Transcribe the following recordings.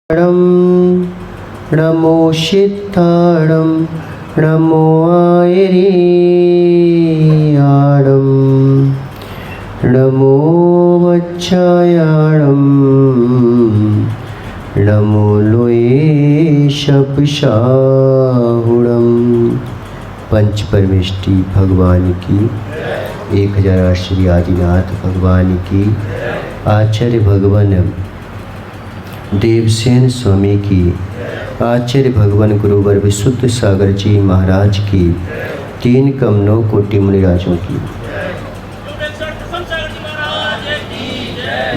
नमो सिद्धाणं नमो आयर्याणं नमो वच्छायाणं नमो लोये शपशाहुणं। पंच परमेष्टि भगवान की, 1000 श्री आदिनाथ भगवान की, आचार्य भगवान देवसेन स्वामी की, आचार्य भगवान गुरुवर विशुद्ध सागर जी महाराज की, 3 कमलों कोटि मुनिराजों की।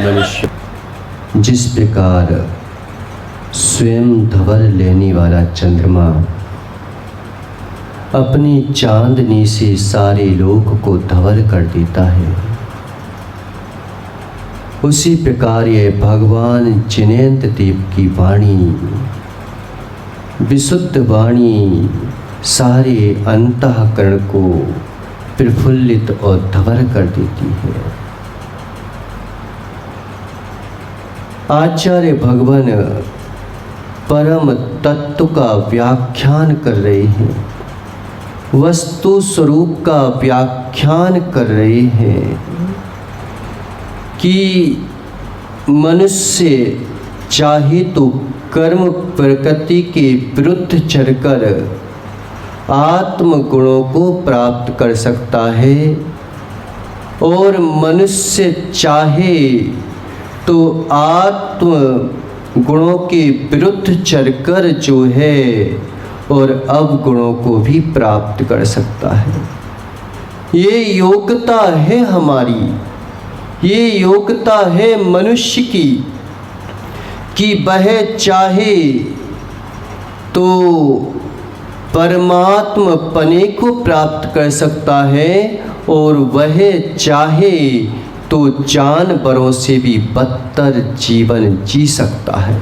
मनुष्य जिस प्रकार स्वयं धवल लेने वाला चंद्रमा अपनी चांदनी से सारे लोक को धवल कर देता है, उसी प्रकार ये भगवान जिनेन्द्र देव की वाणी, विशुद्ध वाणी सारे अंतःकरण को प्रफुल्लित और धवल कर देती है। आचार्य भगवान परम तत्व का व्याख्यान कर रहे हैं, वस्तु स्वरूप का व्याख्यान कर रहे हैं कि मनुष्य चाहे तो कर्म प्रकृति के विरुद्ध चलकर आत्म गुणों को प्राप्त कर सकता है, और मनुष्य चाहे तो आत्म गुणों के विरुद्ध चलकर जो है और अवगुणों को भी प्राप्त कर सकता है। ये योग्यता है हमारी, ये योग्यता है मनुष्य की कि वह चाहे तो परमात्म पने को प्राप्त कर सकता है, और वह चाहे तो जानवरों से भी बदतर जीवन जी सकता है।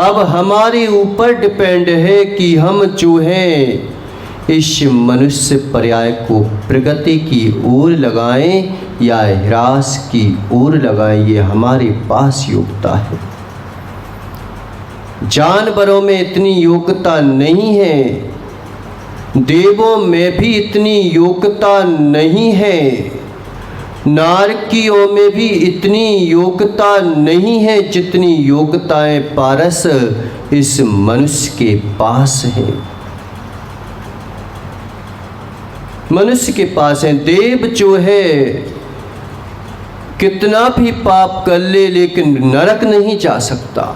अब हमारे ऊपर डिपेंड है कि हम जो हैं इस मनुष्य पर्याय को प्रगति की ओर लगाएं या ह्रास की ओर लगाएं, ये हमारे पास योग्यता है। जानवरों में इतनी योग्यता नहीं है, देवों में भी इतनी योग्यता नहीं है, नारकियों में भी इतनी योग्यता नहीं है जितनी योग्यताएं पारस इस मनुष्य के पास है। मनुष्य के पास है। देव जो है कितना भी पाप कर ले लेकिन नरक नहीं जा सकता।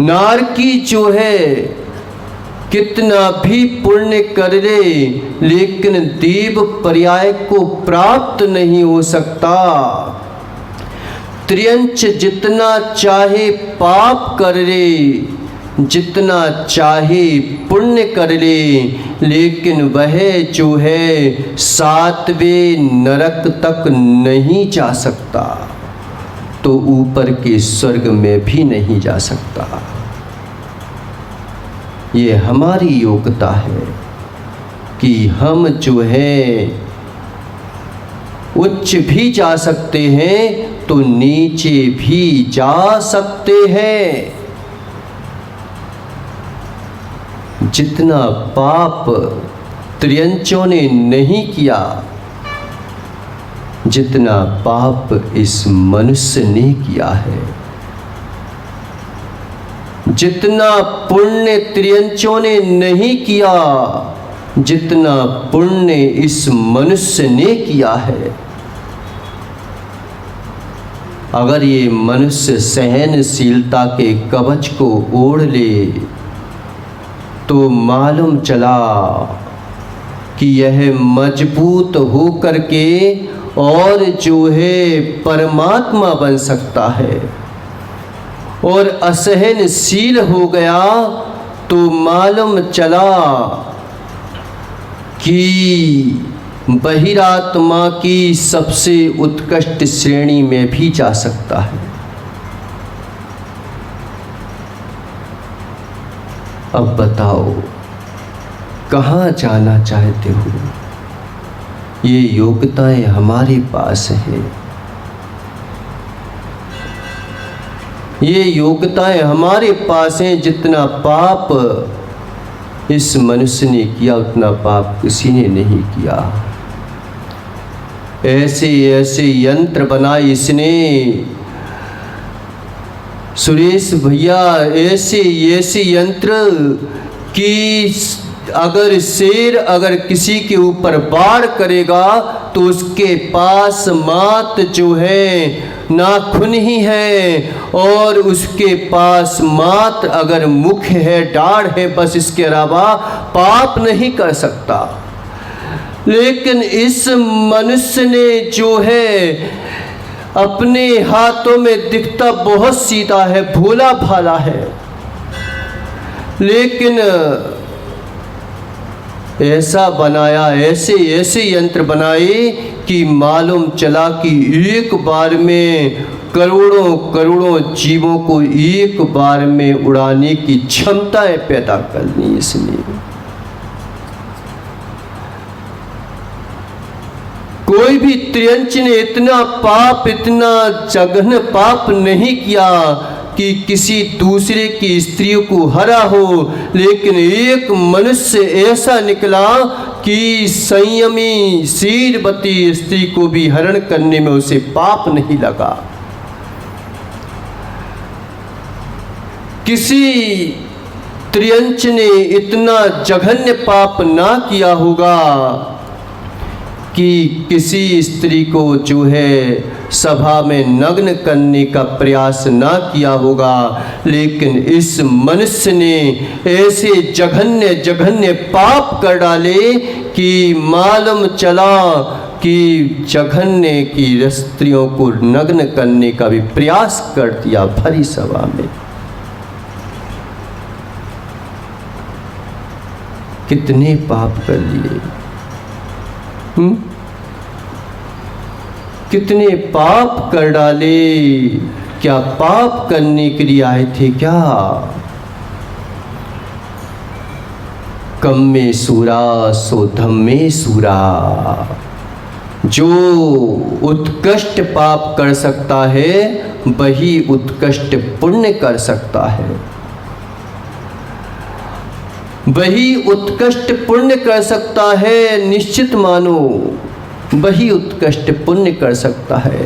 नारकी जो है कितना भी पुण्य कर ले लेकिन देव पर्याय को प्राप्त नहीं हो सकता। त्रियंच जितना चाहे पाप कर ले, जितना चाहे पुण्य कर ले, लेकिन वह जो है 7वें नरक तक नहीं जा सकता, तो ऊपर के स्वर्ग में भी नहीं जा सकता। ये हमारी योग्यता है कि हम जो है उच्च भी जा सकते हैं तो नीचे भी जा सकते हैं। जितना पाप त्रियंचों ने नहीं किया, जितना पाप इस मनुष्य ने किया है, जितना पुण्य त्रियंचों ने नहीं किया, जितना पुण्य इस मनुष्य ने किया है, अगर ये मनुष्य सहनशीलता के कवच को ओढ़ ले तो मालूम चला कि यह मजबूत हो करके और जो है परमात्मा बन सकता है। और असहनशील हो गया तो मालूम चला कि बहिरात्मा की सबसे उत्कृष्ट श्रेणी में भी जा सकता है। अब बताओ कहाँ जाना चाहते हो? ये योग्यताएं हमारे पास हैं। ये योग्यताएं हमारे पास हैं। जितना पाप इस मनुष्य ने किया उतना पाप किसी ने नहीं किया। ऐसे ऐसे यंत्र बनाए इसने, सुरेश भैया, ऐसे ऐसे यंत्र कि अगर शेर अगर किसी के ऊपर वार करेगा तो उसके पास मात्र जो है नाखून ही है, और उसके पास मात्र अगर मुख है, डाढ़ है, बस इसके अलावा पाप नहीं कर सकता। लेकिन इस मनुष्य ने जो है अपने हाथों में दिखता बहुत सीधा है, भोला भाला है, लेकिन ऐसा बनाया, ऐसे ऐसे यंत्र बनाए कि मालूम चला कि एक बार में करोड़ों करोड़ों जीवों को एक बार में उड़ाने की क्षमताएं पैदा कर ली इसने। कोई भी त्रियंच ने इतना पाप, इतना जघन्य पाप नहीं किया कि किसी दूसरे की स्त्रियों को हरा हो, लेकिन एक मनुष्य ऐसा निकला कि संयमी शीलवती स्त्री को भी हरण करने में उसे पाप नहीं लगा। किसी त्रियंच ने इतना जघन्य पाप ना किया होगा कि किसी स्त्री को जो है सभा में नग्न करने का प्रयास ना किया होगा, लेकिन इस मनुष्य ने ऐसे जघन्य जघन्य पाप कर डाले कि मालूम चला कि जघन्य की स्त्रियों को नग्न करने का भी प्रयास कर दिया भरी सभा में। कितने पाप कर लिए, कितने पाप कर डाले। क्या पाप करने के लिए आए थे क्या? कम में सूरा सो धम में सूरा। जो उत्कृष्ट पाप कर सकता है वही उत्कृष्ट पुण्य कर सकता है, वही उत्कृष्ट पुण्य कर सकता है। निश्चित मानो वही उत्कृष्ट पुण्य कर सकता है।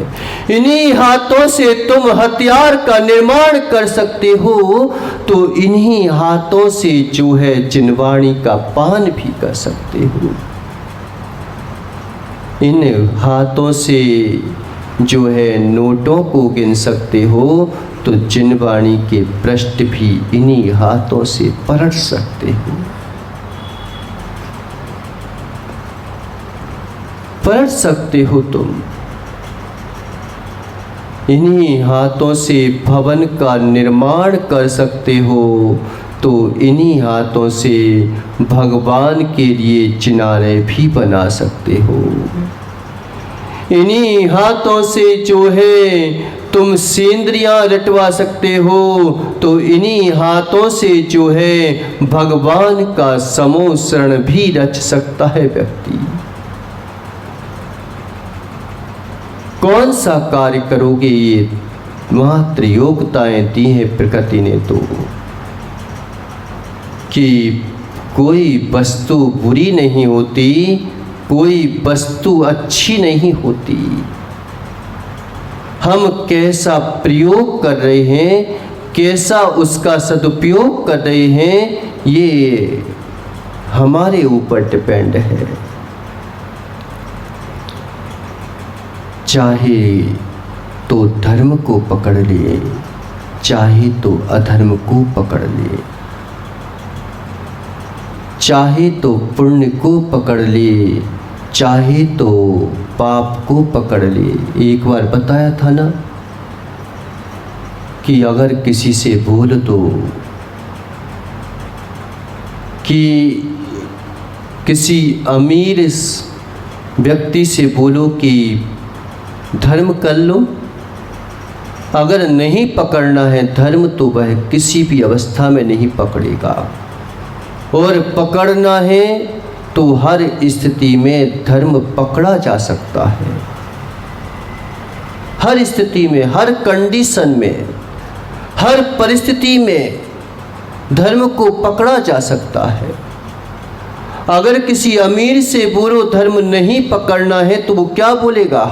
इन्हीं हाथों से तुम हथियार का निर्माण कर सकते हो, तो इन्हीं हाथों से जो है जिनवाणी का पान भी कर सकते हो। इन हाथों से जो है नोटों को गिन सकते हो, तो जिनवाणी के पृष्ठ भी इन्हीं हाथों से पलट सकते हो। पलट सकते हो तुम। इन्हीं हाथों से भवन का निर्माण कर सकते हो, तो इन्हीं हाथों से भगवान के लिए चिनारे भी बना सकते हो। इन्हीं हाथों से जो है तुम सेंद्रियां रटवा सकते हो, तो इन्हीं हाथों से जो है भगवान का समोसरण भी रच सकता है व्यक्ति। कौन सा कार्य करोगे? ये मात्र योग्यताएं दी हैं प्रकृति ने तो, कि कोई वस्तु बुरी नहीं होती, कोई वस्तु अच्छी नहीं होती। हम कैसा प्रयोग कर रहे हैं, कैसा उसका सदुपयोग कर रहे हैं, ये हमारे ऊपर डिपेंड है। चाहे तो धर्म को पकड़ ले, चाहे तो अधर्म को पकड़ ले, चाहे तो पुण्य को पकड़ ले, चाहे तो पाप को पकड़ ले। एक बार बताया था ना कि अगर किसी से बोल दो कि किसी अमीर व्यक्ति से बोलो कि धर्म कर लो, अगर नहीं पकड़ना है धर्म तो वह किसी भी अवस्था में नहीं पकड़ेगा, और पकड़ना है तो हर स्थिति में धर्म पकड़ा जा सकता है। हर स्थिति में, हर कंडीशन में, हर परिस्थिति में धर्म को पकड़ा जा सकता है। अगर किसी अमीर से बुरो धर्म नहीं पकड़ना है तो वो क्या बोलेगा?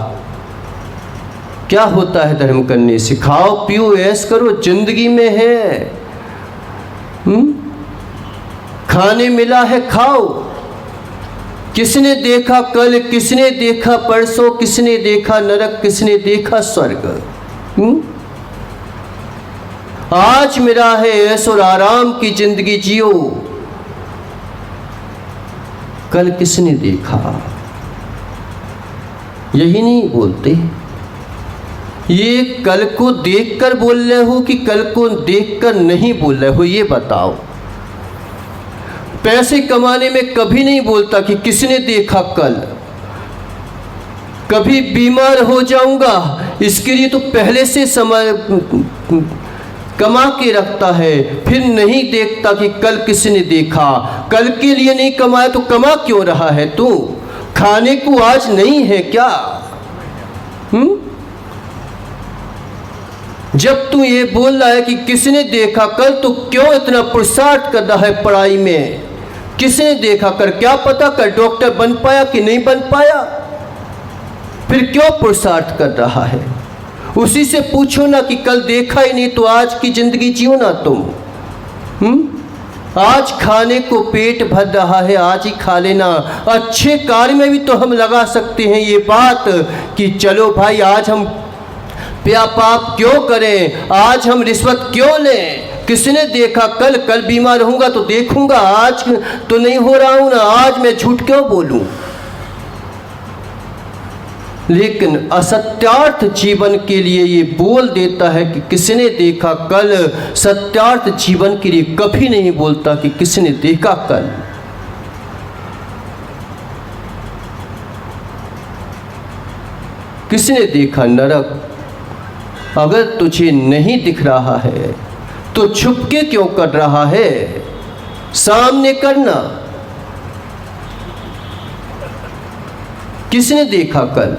क्या होता है धर्म करने से? खाओ पियो ऐश करो, जिंदगी में है। खाने मिला है खाओ। किसने देखा कल, किसने देखा परसों, किसने देखा नरक, किसने देखा स्वर्ग? आज मिला है ऐश और आराम की जिंदगी जियो, कल किसने देखा? यही नहीं बोलते। ये कल को देखकर बोल रहे हो कि कल को देखकर नहीं बोल रहे हो, ये बताओ। पैसे कमाने में कभी नहीं बोलता कि किसने देखा कल। कभी बीमार हो जाऊंगा इसके लिए तो पहले से समय कमा के रखता है, फिर नहीं देखता कि कल किसने देखा। कल के लिए नहीं कमाया तो कमा क्यों रहा है तू? खाने को आज नहीं है क्या? जब तू ये बोल रहा है कि किसने देखा कल, तो क्यों इतना पुरुषार्थ कर रहा है पढ़ाई में? किसने देखा कर? क्या पता कर डॉक्टर बन पाया कि नहीं बन पाया? फिर क्यों पुरुषार्थ कर रहा है? उसी से पूछो ना कि कल देखा ही नहीं तो आज की जिंदगी जियो ना तुम। आज खाने को पेट भर रहा है, आज ही खा लेना। अच्छे कार्य में भी तो हम लगा सकते हैं ये बात कि चलो भाई आज हम पाप क्यों करें, आज हम रिश्वत क्यों लें? किसने देखा कल? कल बीमार रहूंगा तो देखूंगा, आज तो नहीं हो रहा हूं ना, आज मैं झूठ क्यों बोलूं? लेकिन असत्यार्थ जीवन के लिए ये बोल देता है कि किसने देखा कल। सत्यार्थ जीवन के लिए कभी नहीं बोलता कि किसने देखा कल। किसने देखा नरक? अगर तुझे नहीं दिख रहा है तो छुपके क्यों कर रहा है? सामने करना। किसने देखा कल?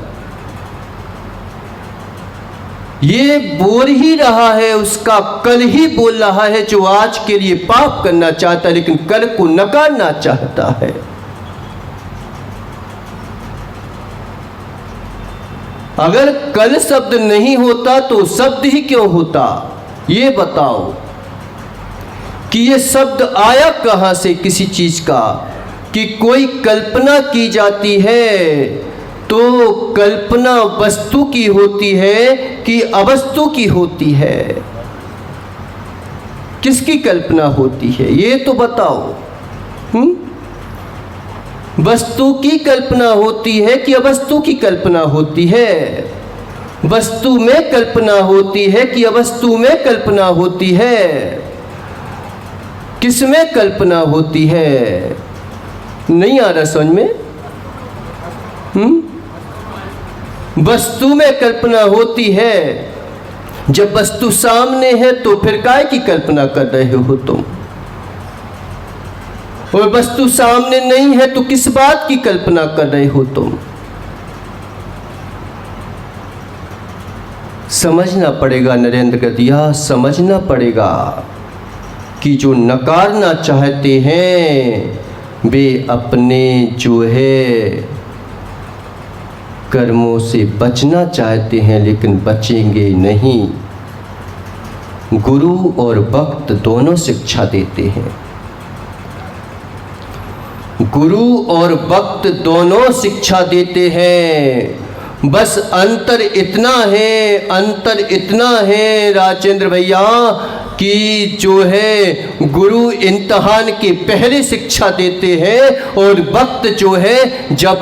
ये बोल ही रहा है, उसका कल ही बोल रहा है जो आज के लिए पाप करना चाहता है लेकिन कल को नकारना चाहता है। अगर कल शब्द नहीं होता तो शब्द ही क्यों होता? ये बताओ कि ये शब्द आया कहां से किसी चीज का? कि कोई कल्पना की जाती है तो कल्पना वस्तु की होती है कि अवस्तु की होती है? किसकी कल्पना होती है ये तो बताओ। वस्तु की कल्पना होती है कि अवस्तु की कल्पना होती है? वस्तु में कल्पना होती है कि अवस्तु में कल्पना होती है? किस में कल्पना होती है? नहीं आ रहा समझ में? वस्तु में कल्पना होती है। जब वस्तु सामने है तो फिर काय की कल्पना कर रहे हो तुम? और वस्तु सामने नहीं है तो किस बात की कल्पना कर रहे हो तुम? समझना पड़ेगा नरेंद्र गदिया, समझना पड़ेगा कि जो नकारना चाहते हैं वे अपने जो है कर्मों से बचना चाहते हैं लेकिन बचेंगे नहीं। गुरु और भक्त दोनों शिक्षा देते हैं। गुरु और भक्त दोनों शिक्षा देते हैं। बस अंतर इतना है राजेंद्र भैया कि जो है गुरु इम्तिहान के पहले शिक्षा देते हैं और भक्त जो है जब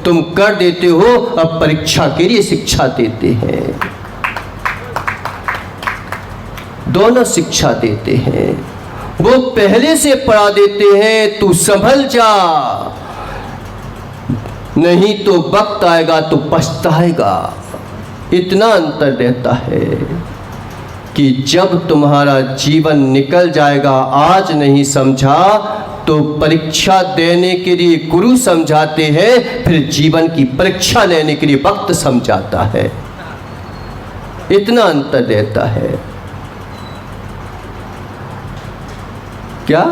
तुम कर देते हो अब परीक्षा के लिए शिक्षा देते हैं। दोनों शिक्षा देते हैं। वो पहले से पढ़ा देते हैं तू संभल जा, नहीं तो वक्त आएगा तो पछताएगा। इतना अंतर रहता है कि जब तुम्हारा जीवन निकल जाएगा, आज नहीं समझा तो परीक्षा देने के लिए गुरु समझाते हैं, फिर जीवन की परीक्षा लेने के लिए वक्त समझाता है। इतना अंतर रहता है। क्या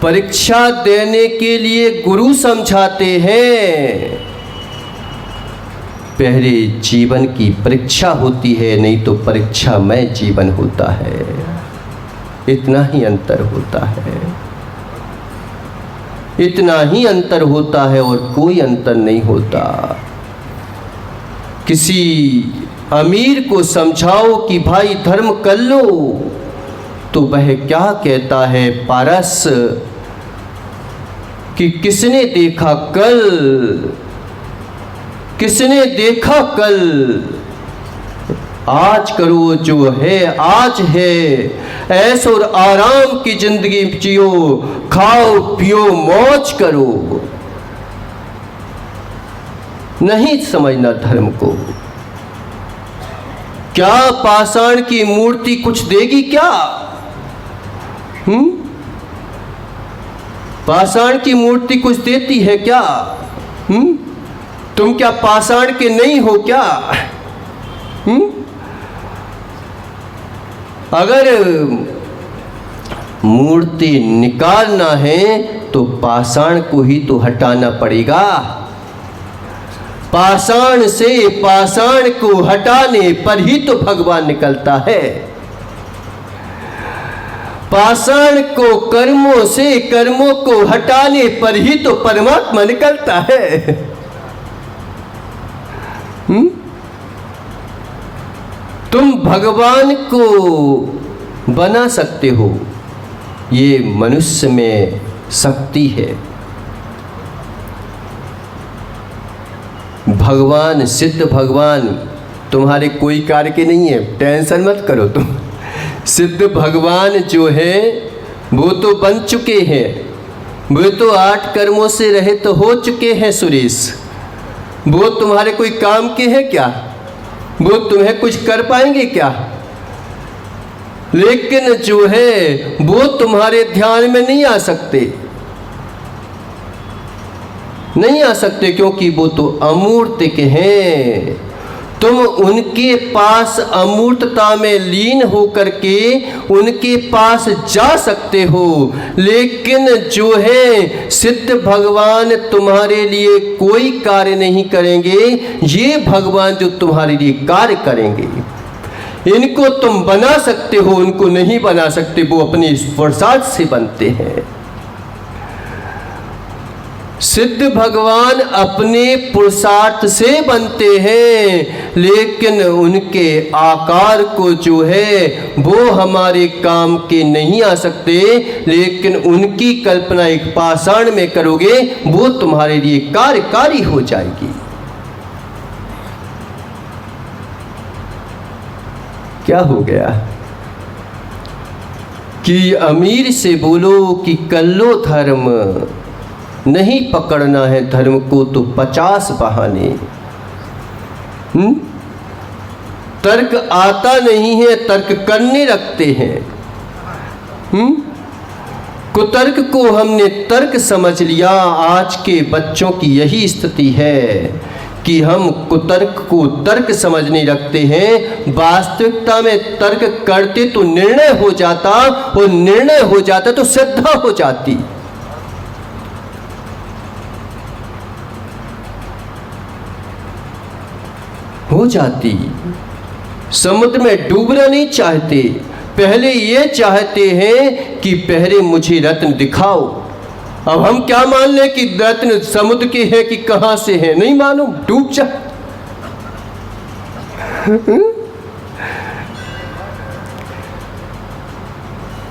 परीक्षा देने के लिए गुरु समझाते हैं। पहले जीवन की परीक्षा होती है, नहीं तो परीक्षामय जीवन होता है। इतना ही अंतर होता है, इतना ही अंतर होता है और कोई अंतर नहीं होता। किसी अमीर को समझाओ कि भाई धर्म कर लो, तो वह क्या कहता है पारस कि किसने देखा कल, किसने देखा कल, आज करो जो है आज है, ऐश और आराम की जिंदगी जियो, खाओ पियो मौज करो। नहीं समझना धर्म को। क्या पाषाण की मूर्ति कुछ देगी क्या? पाषाण की मूर्ति कुछ देती है क्या? तुम क्या पाषाण के नहीं हो क्या? अगर मूर्ति निकालना है तो पाषाण को ही तो हटाना पड़ेगा। पाषाण से पाषाण को हटाने पर ही तो भगवान निकलता है। पाषाण को कर्मों से कर्मों को हटाने पर ही तो परमात्मा निकलता है। तुम भगवान को बना सकते हो, ये मनुष्य में शक्ति है। भगवान, सिद्ध भगवान तुम्हारे कोई कार्य के नहीं है, टेंशन मत करो तुम। सिद्ध भगवान जो है वो तो बन चुके हैं, वो तो 8 कर्मों से रहित तो हो चुके हैं सुरेश। वो तुम्हारे कोई काम के हैं क्या? वो तुम्हें कुछ कर पाएंगे क्या? लेकिन जो है वो तुम्हारे ध्यान में नहीं आ सकते, नहीं आ सकते, क्योंकि वो तो अमूर्त के हैं। तुम उनके पास अमूर्तता में लीन होकर के उनके पास जा सकते हो, लेकिन जो है सिद्ध भगवान तुम्हारे लिए कोई कार्य नहीं करेंगे। ये भगवान जो तुम्हारे लिए कार्य करेंगे, इनको तुम बना सकते हो, उनको नहीं बना सकते। वो अपने पुरुषार्थ से बनते हैं। सिद्ध भगवान अपने पुरुषार्थ से बनते हैं, लेकिन उनके आकार को जो है वो हमारे काम के नहीं आ सकते। लेकिन उनकी कल्पना एक पाषाण में करोगे, वो तुम्हारे लिए कार्यकारी हो जाएगी। क्या हो गया कि अमीर से बोलो कि कर लो धर्म, नहीं पकड़ना है धर्म को तो 50 बहाने। तर्क आता नहीं है, तर्क करने रखते हैं। कुतर्क को हमने तर्क समझ लिया। आज के बच्चों की यही स्थिति है कि हम कुतर्क को तर्क समझने रखते हैं। वास्तविकता में तर्क करते तो निर्णय हो जाता, और निर्णय हो जाता तो श्रद्धा हो जाती। हो जाती। समुद्र में डूबना नहीं चाहते, पहले ये चाहते हैं कि पहले मुझे रत्न दिखाओ। अब हम क्या मान लें कि रत्न समुद्र के हैं कि कहां से हैं, नहीं मालूम, डूब जा।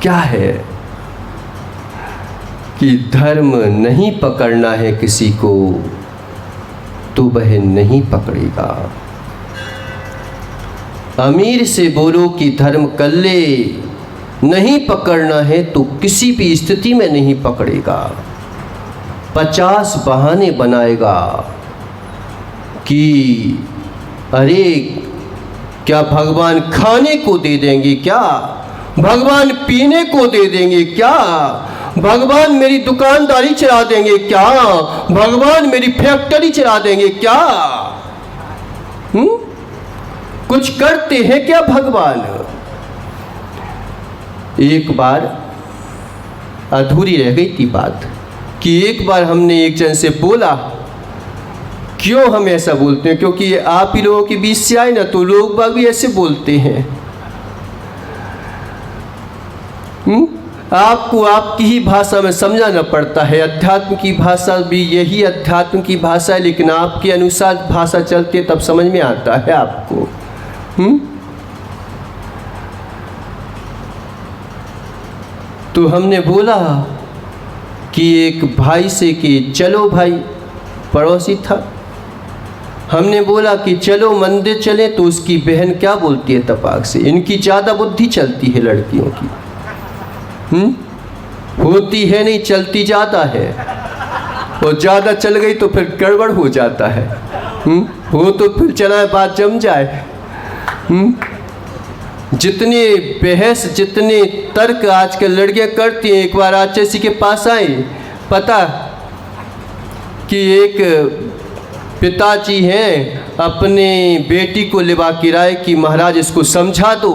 क्या है कि धर्म नहीं पकड़ना है किसी को तो वह नहीं पकड़ेगा। अमीर से बोलो कि धर्म कर ले, नहीं पकड़ना है तो किसी भी स्थिति में नहीं पकड़ेगा। 50 बहाने बनाएगा कि अरे क्या भगवान खाने को दे देंगे क्या, भगवान पीने को दे देंगे क्या, भगवान मेरी दुकानदारी चला देंगे क्या, भगवान मेरी फैक्ट्री चला देंगे क्या? कुछ करते हैं क्या भगवान? एक बार अधूरी रह गई थी बात कि एक बार हमने एक जन से बोला, क्यों हम ऐसा बोलते हैं, क्योंकि आप ही लोगों के बीच से आए ना, तो लोग बाग भी ऐसे बोलते हैं। आपको आपकी ही भाषा में समझाना पड़ता है। अध्यात्म की भाषा भी यही अध्यात्म की भाषा है, लेकिन आपके अनुसार भाषा चलती है तब समझ में आता है आपको। तो हमने बोला कि एक भाई से कि चलो भाई, पड़ोसी था, हमने बोला कि चलो मंदिर चले, तो उसकी बहन क्या बोलती है तपाक से, इनकी ज़्यादा बुद्धि चलती है लड़कियों की, होती है नहीं, चलती ज़्यादा है, और ज़्यादा चल गई तो फिर गड़बड़ हो जाता है। हो तो फिर चला बात जम जाए। जितने बहस जितने तर्क आजकल लड़कियां करती हैं। एक बार आचार्य के पास आई, पता कि एक पिताजी हैं, अपने बेटी को लिवा किराए कि महाराज इसको समझा दो,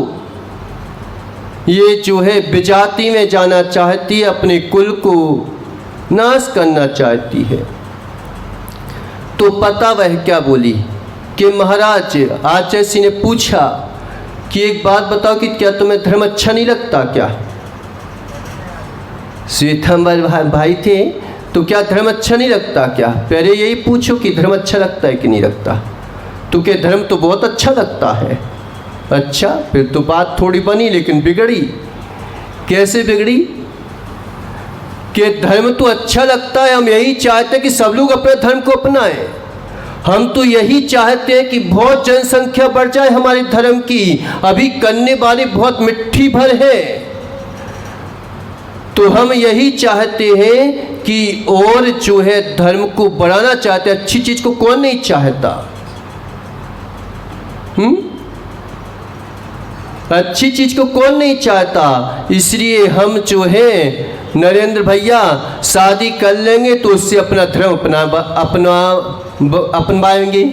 ये जो है विजाति में जाना चाहती है, अपने कुल को नाश करना चाहती है। तो पता वह क्या बोली कि महाराज, आचार्य ने पूछा कि एक बात बताओ कि क्या तुम्हें धर्म अच्छा नहीं लगता क्या? श्वेतांबर भाई थे, तो क्या धर्म अच्छा नहीं लगता क्या? पहले यही पूछो कि धर्म अच्छा लगता है कि नहीं लगता। तो क्या धर्म तो बहुत अच्छा लगता है। अच्छा, फिर तो बात थोड़ी बनी, लेकिन बिगड़ी। कैसे बिगड़ी? कि धर्म तो अच्छा लगता है, हम यही चाहते हैं कि सब लोग अपने धर्म को अपनाएं। हम तो यही चाहते हैं कि बहुत जनसंख्या बढ़ जाए हमारे धर्म की, अभी करने वाले बहुत मिट्टी भर है। तो हम यही चाहते हैं कि और जो है धर्म को बढ़ाना चाहते हैं। अच्छी चीज को कौन नहीं चाहता? अच्छी चीज को कौन नहीं चाहता? इसलिए हम जो है नरेंद्र भैया शादी कर लेंगे तो उससे अपना धर्म अपनाएंगे।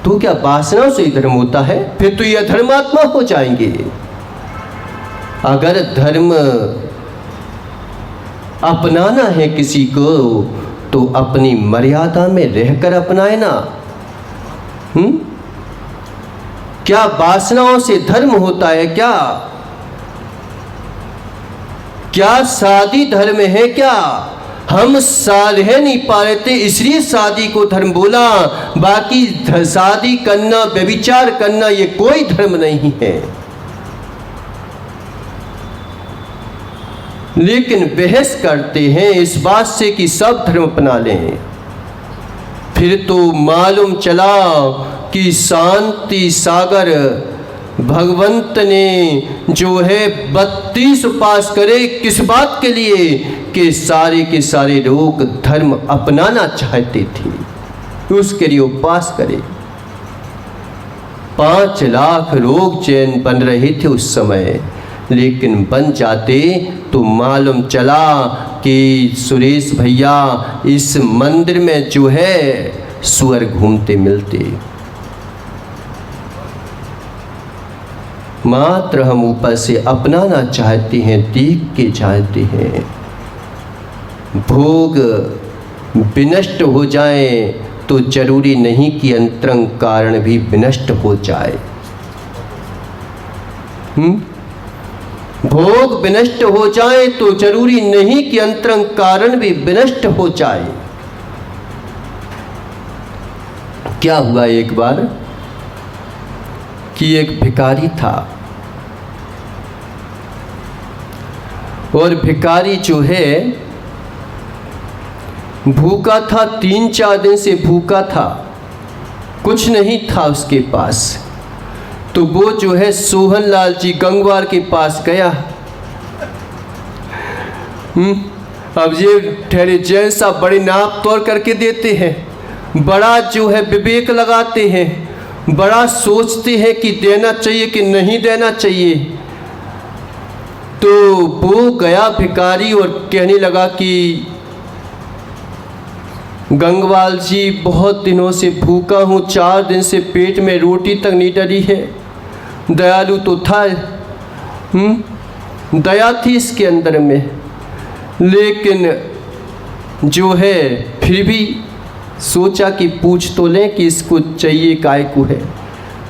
तो क्या वासनाओं से ही धर्म होता है? फिर तो यह धर्मात्मा हो जाएंगे। अगर धर्म अपनाना है किसी को तो अपनी मर्यादा में रहकर अपनाए ना। क्या वासनाओं से धर्म होता है क्या? क्या शादी धर्म है क्या? हम रह नहीं पा रहे थे इसलिए शादी को धर्म बोला, बाकी शादी करना, व्यभिचार करना ये कोई धर्म नहीं है। लेकिन बहस करते हैं इस बात से कि सब धर्म अपना लें। फिर तो मालूम चला कि शांति सागर भगवंत ने जो है 32 उपास करे, किस बात के लिए? कि सारे के सारे लोग धर्म अपनाना चाहते थे, उसके लिए उपवास करे। 5 लाख लोग चैन बन रहे थे उस समय, लेकिन बन जाते तो मालूम चला कि सुरेश भैया इस मंदिर में जो है सुअर घूमते मिलते। मात्र हम ऊपर से अपनाना चाहते हैं, देख के चाहते हैं। भोग विनष्ट हो जाए तो जरूरी नहीं कि अंतरंग कारण भी विनष्ट हो जाए। भोग विनष्ट हो जाए तो जरूरी नहीं कि अंतरंग कारण भी विनष्ट हो जाए। क्या हुआ एक बार कि एक भिखारी था, और भिखारी जो है भूखा था, 3-4 दिन से भूखा था, कुछ नहीं था उसके पास। तो वो जो है सोहन लाल जी गंगवार के पास गया। अब ये ठहरे जैन साहब बड़े नाप तोड़ करके देते हैं, बड़ा जो है विवेक लगाते हैं, बड़ा सोचते हैं कि देना चाहिए कि नहीं देना चाहिए। तो वो गया भिखारी और कहने लगा कि गंगवाल जी बहुत दिनों से भूखा हूँ, 4 दिन से पेट में रोटी तक नहीं डली है। दयालु तो था, दया थी इसके अंदर में, लेकिन जो है फिर भी सोचा कि पूछ तो लें कि इसको चाहिए काय को है।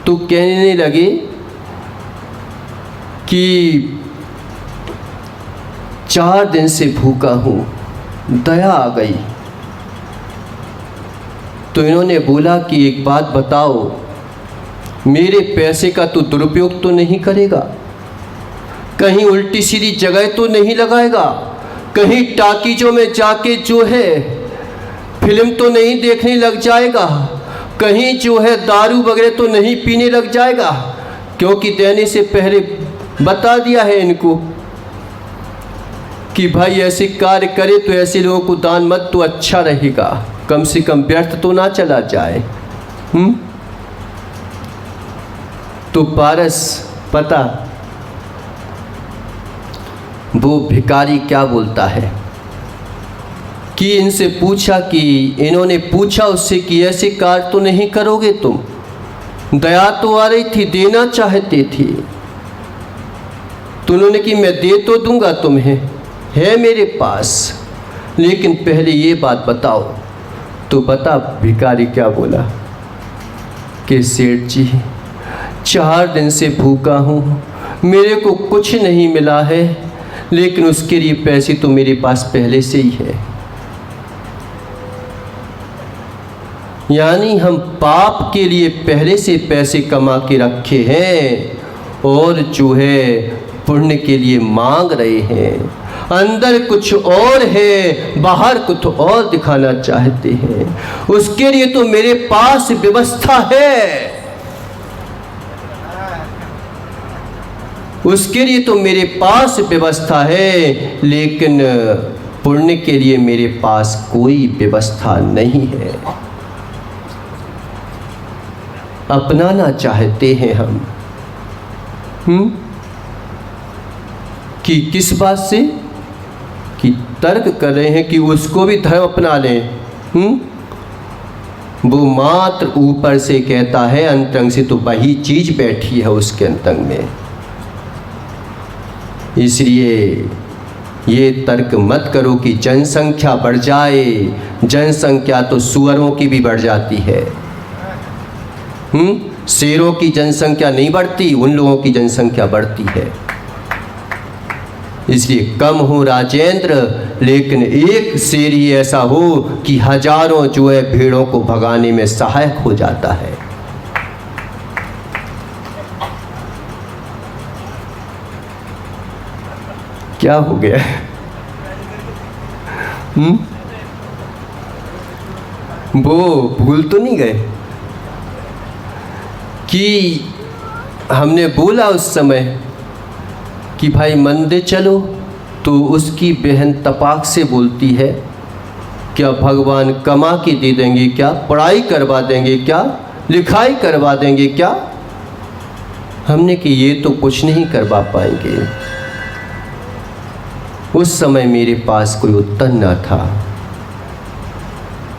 तो कहने लगे कि 4 दिन से भूखा हूँ, दया आ गई। तो इन्होंने बोला कि एक बात बताओ, मेरे पैसे का तो दुरुपयोग तो नहीं करेगा, कहीं उल्टी सीधी जगह तो नहीं लगाएगा, कहीं टाकीजों में जाके जो है फिल्म तो नहीं देखने लग जाएगा, कहीं जो है दारू वगैरह तो नहीं पीने लग जाएगा? क्योंकि देने से पहले बता दिया है इनको कि भाई ऐसे कार्य करे तो ऐसे लोगों को दान मत, तो अच्छा रहेगा, कम से कम व्यर्थ तो ना चला जाए। तो पारस पता वो भिखारी क्या बोलता है कि इनसे पूछा कि इन्होंने पूछा उससे कि ऐसे कार्य तो नहीं करोगे तुम? दया तो आ रही थी, देना चाहते थे, तो उन्होंने कि मैं दे तो दूंगा तुम्हें, है मेरे पास, लेकिन पहले ये बात बताओ। तो बता भिखारी क्या बोला कि सेठ जी 4 दिन से भूखा हूँ, मेरे को कुछ नहीं मिला है, लेकिन उसके लिए पैसे तो मेरे पास पहले से ही है। यानी हम पाप के लिए पहले से पैसे कमा के रखे हैं और जो है पुण्य के लिए मांग रहे हैं। अंदर कुछ और है, बाहर कुछ और दिखाना चाहते हैं। उसके लिए तो मेरे पास व्यवस्था है, उसके लिए तो मेरे पास व्यवस्था है, लेकिन पुण्य के लिए मेरे पास कोई व्यवस्था नहीं है। अपनाना चाहते हैं हम कि किस बात से कि तर्क कर रहे हैं कि उसको भी धर्म अपना लें। वो मात्र ऊपर से कहता है, अंतरंग से तो वही चीज बैठी है उसके अंतरंग में। इसलिए ये तर्क मत करो कि जनसंख्या बढ़ जाए, जनसंख्या तो सुअरों की भी बढ़ जाती है। शेरों की जनसंख्या नहीं बढ़ती, उन लोगों की जनसंख्या बढ़ती है। इसलिए कम हो राजेंद्र, लेकिन एक शेर ही ऐसा हो कि हजारों जो है भेड़ों को भगाने में सहायक हो जाता है। क्या हो गया? वो भूल तो नहीं गए कि हमने बोला उस समय कि भाई मंदिर चलो, तो उसकी बहन तपाक से बोलती है, क्या भगवान कमा के दे देंगे क्या? पढ़ाई करवा देंगे क्या? लिखाई करवा देंगे क्या? हमने कि ये तो कुछ नहीं करवा पाएंगे। उस समय मेरे पास कोई उत्तर न था।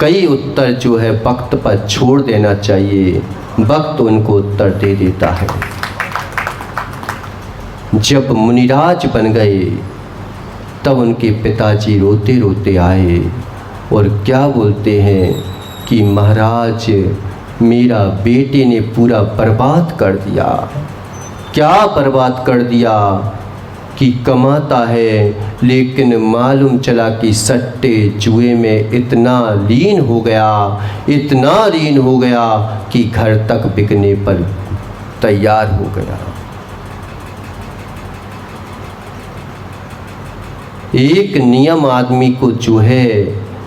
कई उत्तर जो है वक्त पर छोड़ देना चाहिए, वक्त उनको उत्तर दे देता है। जब मुनिराज बन गए तब उनके पिताजी रोते रोते आए और क्या बोलते हैं कि महाराज मेरा बेटे ने पूरा बर्बाद कर दिया। क्या बर्बाद कर दिया कि कमाता है, लेकिन मालूम चला कि सट्टे जुए में इतना लीन हो गया, इतना लीन हो गया कि घर तक बिकने पर तैयार हो गया। एक नियम आदमी को जो है,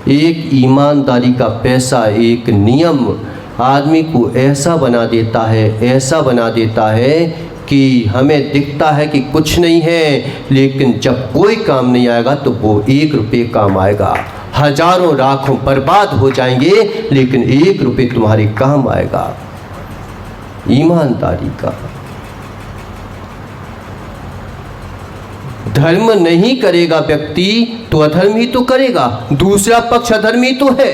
एक ईमानदारी का पैसा, एक नियम आदमी को ऐसा बना देता है, ऐसा बना देता है कि हमें दिखता है कि कुछ नहीं है, लेकिन जब कोई काम नहीं आएगा तो वो 1 रुपये काम आएगा। हजारों लाखों बर्बाद हो जाएंगे, लेकिन 1 रुपये तुम्हारे काम आएगा। ईमानदारी का धर्म नहीं करेगा व्यक्ति तो अधर्म ही तो करेगा, दूसरा पक्ष अधर्म ही तो है।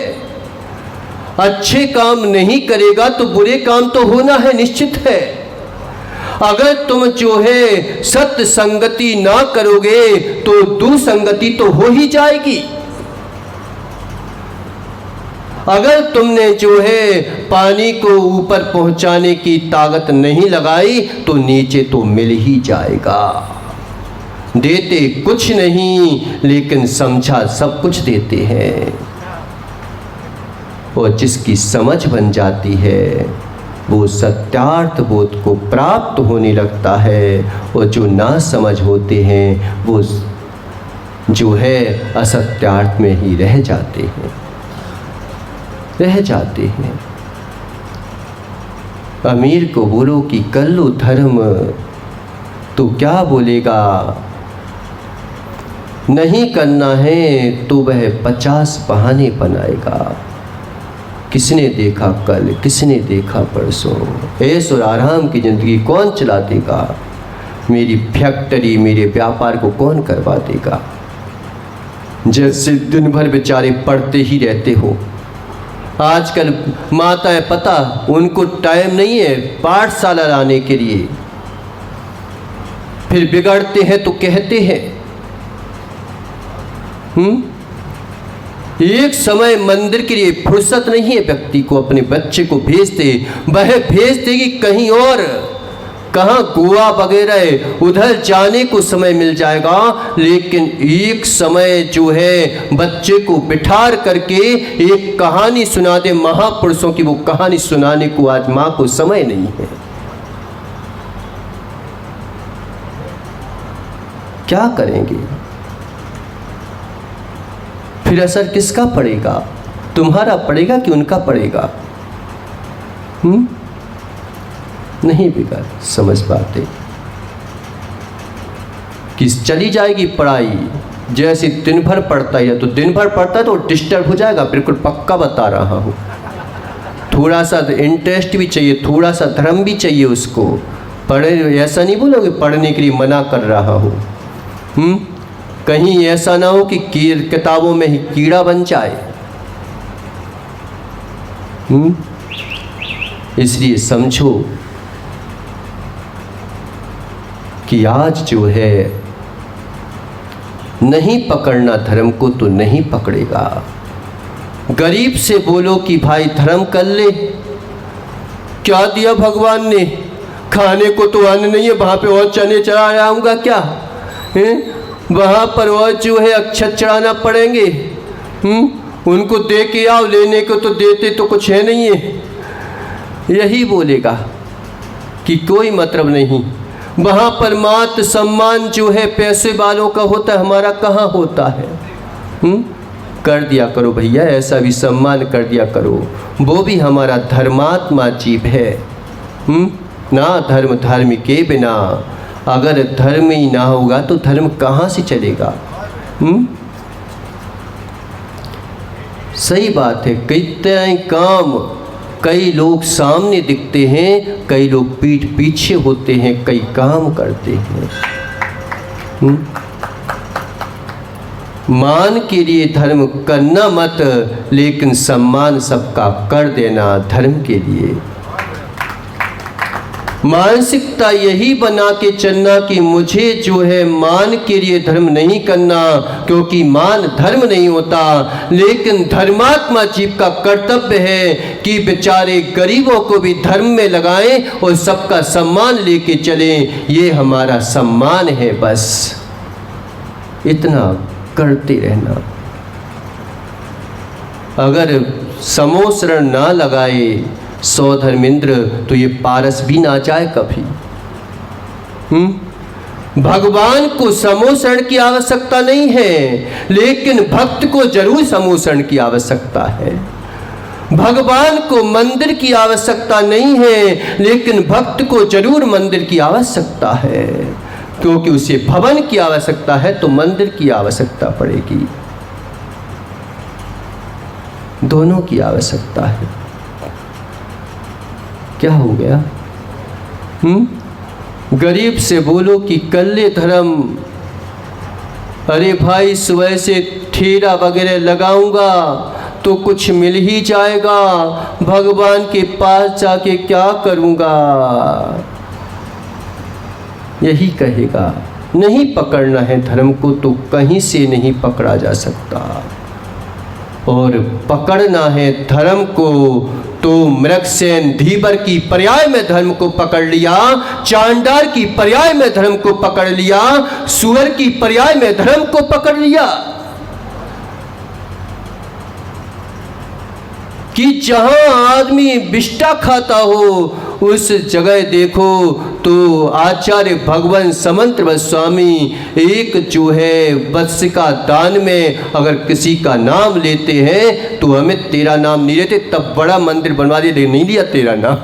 अच्छे काम नहीं करेगा तो बुरे काम तो होना है, निश्चित है। अगर तुम जो है सत्य संगति ना करोगे तो दुसंगति तो हो ही जाएगी। अगर तुमने जो है पानी को ऊपर पहुंचाने की ताकत नहीं लगाई तो नीचे तो मिल ही जाएगा। देते कुछ नहीं लेकिन समझा सब कुछ देते हैं। और जिसकी समझ बन जाती है वो सत्यार्थ बोध को प्राप्त होने लगता है, और जो ना समझ होते हैं वो जो है असत्यार्थ में ही रह जाते हैं। अमीर को बोलो कि कर लो धर्म तो क्या बोलेगा, नहीं करना है तो वह 50 बहाने बनाएगा। किसने देखा कल, किसने देखा परसों, ऐश और आराम की ज़िंदगी कौन चला देगा, मेरी फैक्ट्री मेरे व्यापार को कौन करवा देगा। जैसे दिन भर बेचारे पढ़ते ही रहते हो। आजकल माताएं पता उनको टाइम नहीं है पाठशाला लाने के लिए, फिर बिगड़ते हैं तो कहते हैं। एक समय मंदिर के लिए फुर्सत नहीं है व्यक्ति को, अपने बच्चे को भेज दे, वह भेज देगी कहीं और, कहाँ गोवा वगैरह उधर जाने को समय मिल जाएगा। लेकिन एक समय जो है बच्चे को बिठार करके एक कहानी सुना दे महापुरुषों की, वो कहानी सुनाने को आज माँ को समय नहीं है। क्या करेंगे? फिर असर किसका पड़ेगा? तुम्हारा पड़ेगा कि उनका पड़ेगा? नहीं बिगड़ समझ पाते कि चली जाएगी पढ़ाई। जैसे दिन भर पढ़ता है तो दिन भर पढ़ता है तो डिस्टर्ब हो जाएगा, बिल्कुल पक्का बता रहा हूँ। थोड़ा सा इंटरेस्ट भी चाहिए, थोड़ा सा धर्म भी चाहिए उसको। पढ़े ऐसा नहीं बोलोगे पढ़ने के लिए मना कर रहा हूँ। कहीं ऐसा ना हो कि किताबों में ही कीड़ा बन जाए। इसलिए समझो कि आज जो है नहीं पकड़ना धर्म को तो नहीं पकड़ेगा। गरीब से बोलो कि भाई धर्म कर ले, क्या दिया भगवान ने? खाने को तो अन्न नहीं है, वहाँ पे और चने चढ़ा आऊँगा क्या है? वहाँ पर और जो है अक्षत चढ़ाना पड़ेंगे। उनको दे के आओ, लेने को तो देते तो कुछ है नहीं है। यही बोलेगा कि कोई मतलब नहीं। वहाँ पर मात सम्मान जो है पैसे वालों का होता है, हमारा कहाँ होता है। कर दिया करो भैया, ऐसा भी सम्मान कर दिया करो, वो भी हमारा धर्मात्मा जीव है। ना धर्म धर्म के बिना, अगर धर्म ही ना होगा तो धर्म कहाँ से चलेगा। सही बात है। कितने काम, कई लोग सामने दिखते हैं, कई लोग पीठ पीछे होते हैं, कई काम करते हैं। मान के लिए धर्म करना मत, लेकिन सम्मान सबका कर देना धर्म के लिए। मानसिकता यही बना के चलना कि मुझे जो है मान के लिए धर्म नहीं करना, क्योंकि मान धर्म नहीं होता। लेकिन धर्मात्मा जीव का कर्तव्य है कि बेचारे गरीबों को भी धर्म में लगाएं और सबका सम्मान लेके चलें। ये हमारा सम्मान है, बस इतना करते रहना। अगर समोसरण ना लगाए सौ धर्मेंद्र तो ये पारस भी ना जाए कभी। भगवान को समोसरण की आवश्यकता नहीं है, लेकिन भक्त को जरूर समोसरण की आवश्यकता है। भगवान को मंदिर की आवश्यकता नहीं है, लेकिन भक्त को जरूर मंदिर की आवश्यकता है, क्योंकि उसे भवन की आवश्यकता है तो मंदिर की आवश्यकता पड़ेगी। दोनों की आवश्यकता है। क्या हो गया? गरीब से बोलो कि कल्ले धर्म, अरे भाई सुबह से ठेला वगैरह लगाऊंगा तो कुछ मिल ही जाएगा, भगवान के पास जाके क्या करूंगा। यही कहेगा। नहीं पकड़ना है धर्म को तो कहीं से नहीं पकड़ा जा सकता, और पकड़ना है धर्म को तो मृगसेन धीवर की पर्याय में धर्म को पकड़ लिया, चांडार की पर्याय में धर्म को पकड़ लिया, सुअर की पर्याय में धर्म को पकड़ लिया। कि जहां आदमी बिष्टा खाता हो उस जगह देखो तो आचार्य भगवान समंत स्वामी एक जो है वत्सिका दान में अगर किसी का नाम लेते हैं तो हमें तेरा नाम नहीं लेते, तब बड़ा मंदिर बनवा दिया, नहीं लिया तेरा नाम।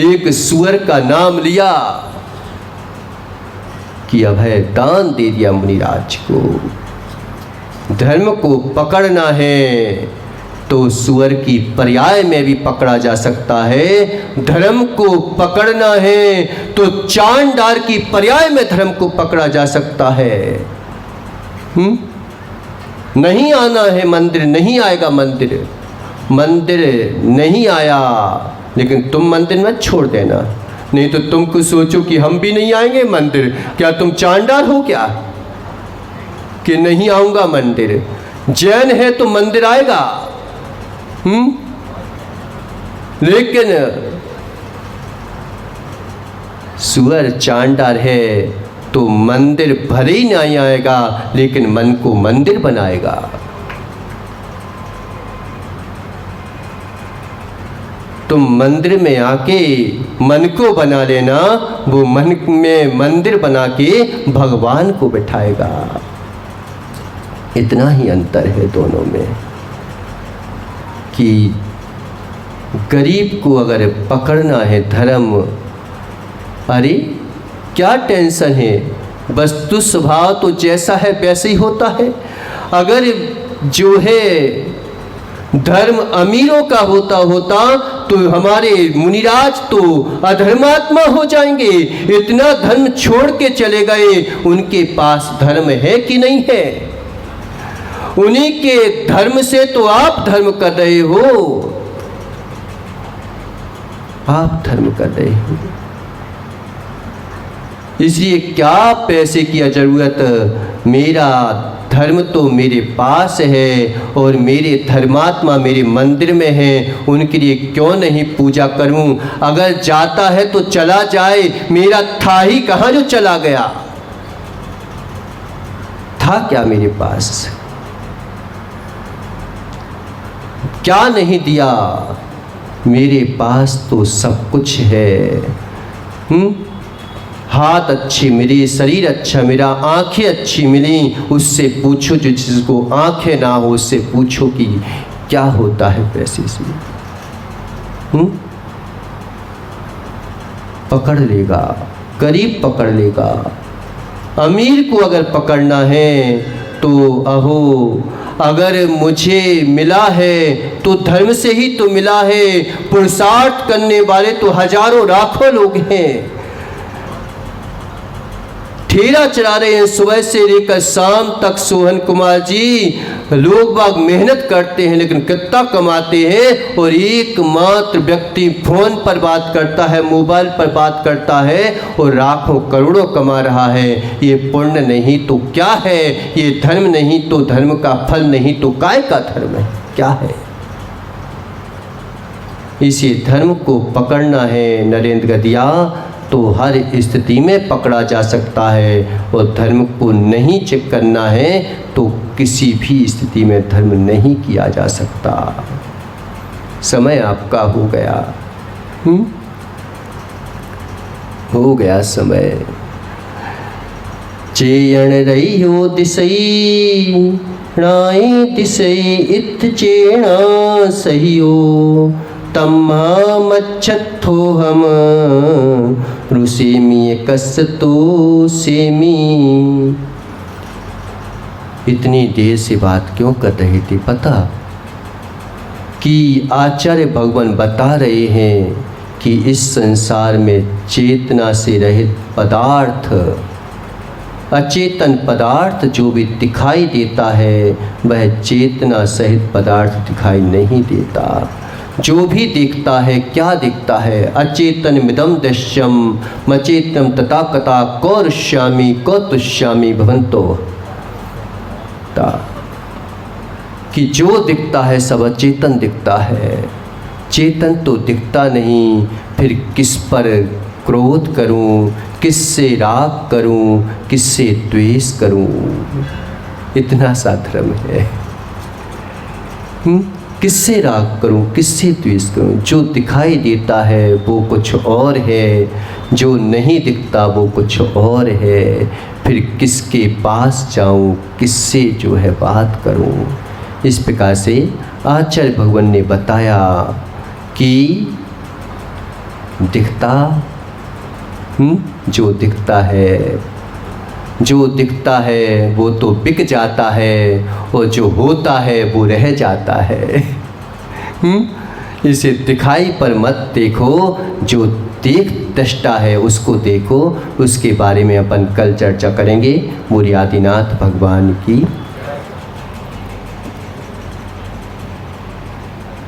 एक सुअर का नाम लिया कि अभय दान दे दिया मुनिराज को। धर्म को पकड़ना है तो सुअर की पर्याय में भी पकड़ा जा सकता है, धर्म को पकड़ना है तो चांडार की पर्याय में धर्म को पकड़ा जा सकता है। नहीं आना है मंदिर, नहीं आएगा मंदिर, मंदिर नहीं आया लेकिन तुम मंदिर मत छोड़ देना, नहीं तो तुमको सोचो कि हम भी नहीं आएंगे मंदिर, क्या तुम चांडार हो क्या कि नहीं आऊंगा मंदिर? जैन है तो मंदिर आएगा, लेकिन सुअर चांडार है तो मंदिर भले ही नहीं आएगा लेकिन मन को मंदिर बनाएगा। तुम मंदिर में आके मन को बना लेना, वो मन में मंदिर बना के भगवान को बिठाएगा। इतना ही अंतर है दोनों में कि गरीब को अगर पकड़ना है धर्म, अरे क्या टेंशन है, वस्तु स्वभाव तो जैसा है वैसे ही होता है। अगर जो है धर्म अमीरों का होता तो हमारे मुनिराज तो अधर्मात्मा हो जाएंगे। इतना धर्म छोड़ के चले गए, उनके पास धर्म है कि नहीं है? उन्हीं के धर्म से तो आप धर्म कर रहे हो, आप धर्म कर रहे हो। इसलिए क्या पैसे की जरूरत, मेरा धर्म तो मेरे पास है और मेरे धर्मात्मा मेरे मंदिर में हैं, उनके लिए क्यों नहीं पूजा करूं? अगर जाता है तो चला जाए, मेरा था ही कहाँ जो चला गया? था क्या मेरे पास? क्या नहीं दिया? मेरे पास तो सब कुछ है। हाथ अच्छे मिले, शरीर अच्छा मिला, आंखें अच्छी मिली, उससे पूछो जो जिसको आंखें ना हो उससे पूछो कि क्या होता है पैसे से। पकड़ लेगा, गरीब पकड़ लेगा। अमीर को अगर पकड़ना है तो अहो, अगर मुझे मिला है तो धर्म से ही तो मिला है। पुरुषार्थ करने वाले तो हजारों लाखों लोग हैं, ठेला चला रहे हैं सुबह से लेकर शाम तक। सोहन कुमार जी, लोग बाग मेहनत करते हैं लेकिन कितना कमाते हैं? और एकमात्र व्यक्ति फोन पर बात करता है, मोबाइल पर बात करता है और लाखों करोड़ों कमा रहा है। ये पुण्य नहीं तो क्या है? ये धर्म नहीं तो धर्म का फल नहीं तो काय का धर्म है? क्या है? इसी धर्म को पकड़ना है नरेंद्र गदिया तो हर स्थिति में पकड़ा जा सकता है, और धर्म को नहीं चेक करना है तो किसी भी स्थिति में धर्म नहीं किया जा सकता। समय आपका हो गया, हो गया समय। चेयण रहियो दिसई नाई दिसई इत चेणा सहियो तम्हा मच्छत्थो हम रुसेमी कसतो सेमी। इतनी देर से बात क्यों कर रहे थे पता? कि आचार्य भगवान बता रहे हैं कि इस संसार में चेतना से रहित पदार्थ, अचेतन पदार्थ जो भी दिखाई देता है वह चेतना सहित पदार्थ दिखाई नहीं देता। जो भी दिखता है क्या दिखता है, अचेतन मिदम दृश्यम मचेतम तथा कथा कौरुष्यामी कौतुष्यामी भवंतो, कि जो दिखता है सब अचेतन दिखता है, चेतन तो दिखता नहीं, फिर किस पर क्रोध करूं, किससे राग करूं, किससे द्वेष करूं, इतना सा धर्म है। किससे राग करूं, किससे द्वेष करूं? जो दिखाई देता है वो कुछ और है, जो नहीं दिखता वो कुछ और है, फिर किसके पास जाऊं, किससे जो है बात करूं? इस प्रकार से आचार्य भगवान ने बताया कि दिखता जो दिखता है वो तो बिक जाता है, और जो होता है वो रह जाता है। इसे दिखाई पर मत देखो, जो देख दृष्टा है उसको देखो। उसके बारे में अपन कल चर्चा करेंगे। मूर्ति आदिनाथ भगवान की